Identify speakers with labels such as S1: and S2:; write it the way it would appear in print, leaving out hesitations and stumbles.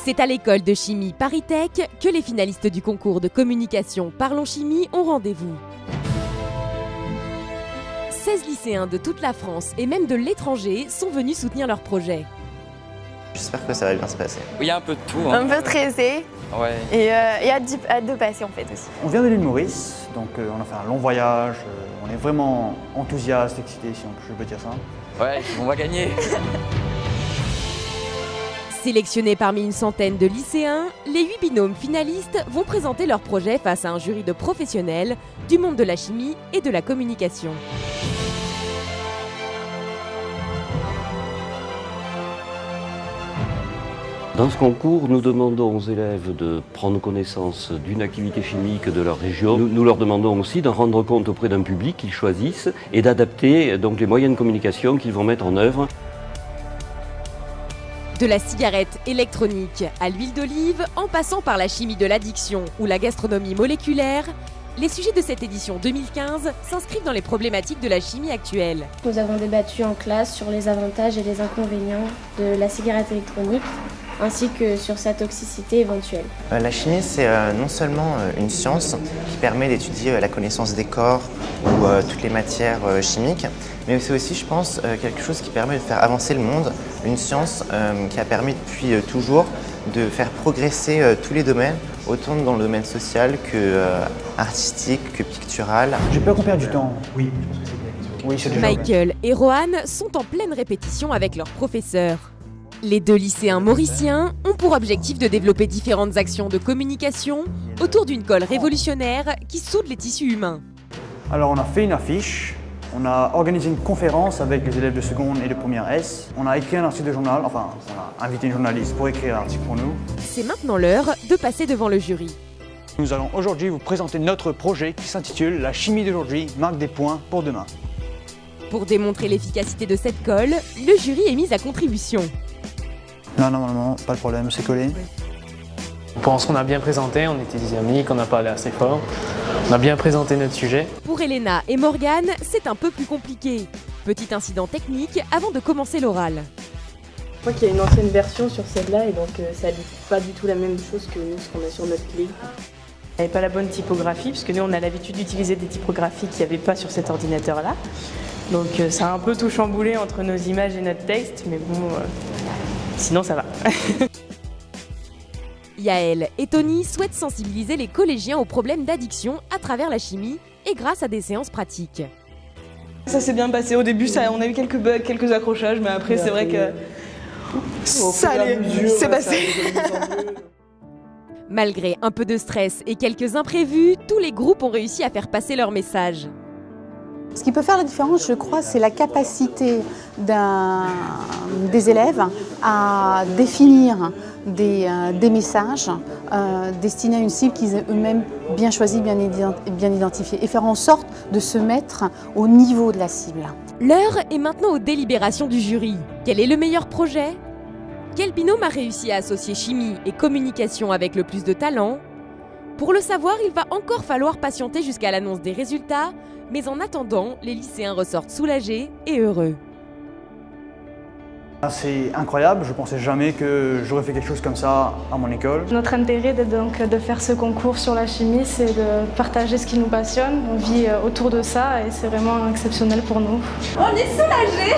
S1: C'est à l'école de chimie ParisTech que les finalistes du concours de communication Parlons Chimie ont rendez-vous. 16 lycéens de toute la France et même de l'étranger sont venus soutenir leur projet.
S2: J'espère que ça va bien se passer.
S3: Il y a un peu de tout. Hein.
S4: Un peu stressé
S3: Ouais.
S4: et hâte de passer en fait aussi.
S5: On vient de l'île Maurice, donc on a fait un long voyage, on est vraiment enthousiaste, excité si je peux dire ça.
S3: Ouais, on va gagner.
S1: Sélectionnés parmi une centaine de lycéens, les 8 binômes finalistes vont présenter leur projet face à un jury de professionnels du monde de la chimie et de la communication.
S6: Dans ce concours, nous demandons aux élèves de prendre connaissance d'une activité chimique de leur région. Nous leur demandons aussi d'en rendre compte auprès d'un public qu'ils choisissent et d'adapter donc les moyens de communication qu'ils vont mettre en œuvre.
S1: De la cigarette électronique à l'huile d'olive, en passant par la chimie de l'addiction ou la gastronomie moléculaire, les sujets de cette édition 2015 s'inscrivent dans les problématiques de la chimie actuelle.
S7: Nous avons débattu en classe sur les avantages et les inconvénients de la cigarette électronique, ainsi que sur sa toxicité éventuelle.
S2: La chimie, c'est non seulement une science qui permet d'étudier la connaissance des corps ou toutes les matières chimiques, mais c'est aussi, je pense, quelque chose qui permet de faire avancer le monde, une science qui a permis depuis toujours de faire progresser tous les domaines, autant dans le domaine social que artistique, que pictural.
S5: J'ai peur qu'on perde du temps. Oui, c'est déjà
S1: Michael et Rohan sont en pleine répétition avec leurs professeurs. Les 2 lycéens mauriciens ont pour objectif de développer différentes actions de communication autour d'une colle révolutionnaire qui soude les tissus humains.
S5: Alors on a fait une affiche, on a organisé une conférence avec les élèves de seconde et de première S. On a écrit un article de journal, enfin on a invité une journaliste pour écrire un article pour nous.
S1: C'est maintenant l'heure de passer devant le jury.
S5: Nous allons aujourd'hui vous présenter notre projet qui s'intitule « La chimie d'aujourd'hui marque des points pour demain ».
S1: Pour démontrer l'efficacité de cette colle, le jury est mis à contribution.
S5: Non, normalement, pas de problème, c'est collé.
S8: Je pense qu'on a bien présenté, on était des amis, qu'on a parlé assez fort. On a bien présenté notre sujet.
S1: Pour Elena et Morgane, c'est un peu plus compliqué. Petit incident technique avant de commencer l'oral.
S9: Je crois qu'il y a une ancienne version sur celle-là et donc ça ne dit pas du tout la même chose que nous, ce qu'on a sur notre clé. Il n'y avait pas la bonne typographie, puisque nous on a l'habitude d'utiliser des typographies qu'il n'y avait pas sur cet ordinateur-là. Donc ça a un peu tout chamboulé entre nos images et notre texte, mais bon, sinon ça va.
S1: Yael et Tony souhaitent sensibiliser les collégiens aux problèmes d'addiction à travers la chimie et grâce à des séances pratiques.
S9: Ça s'est bien passé. Au début, on a eu quelques bugs, quelques accrochages, mais après c'est vrai que ça allait, c'est passé.
S1: Malgré un peu de stress et quelques imprévus, tous les groupes ont réussi à faire passer leur message.
S10: Ce qui peut faire la différence, je crois, c'est la capacité des élèves à définir des messages destinés à une cible qu'ils ont eux-mêmes bien choisie, bien identifiée, et faire en sorte de se mettre au niveau de la cible.
S1: L'heure est maintenant aux délibérations du jury. Quel est le meilleur projet ? Quel binôme a réussi à associer chimie et communication avec le plus de talent ? Pour le savoir, il va encore falloir patienter jusqu'à l'annonce des résultats, mais en attendant, les lycéens ressortent soulagés et heureux.
S5: C'est incroyable, je ne pensais jamais que j'aurais fait quelque chose comme ça à mon école.
S7: Notre intérêt de faire ce concours sur la chimie, c'est de partager ce qui nous passionne. On vit autour de ça et c'est vraiment exceptionnel pour nous.
S4: On est soulagés.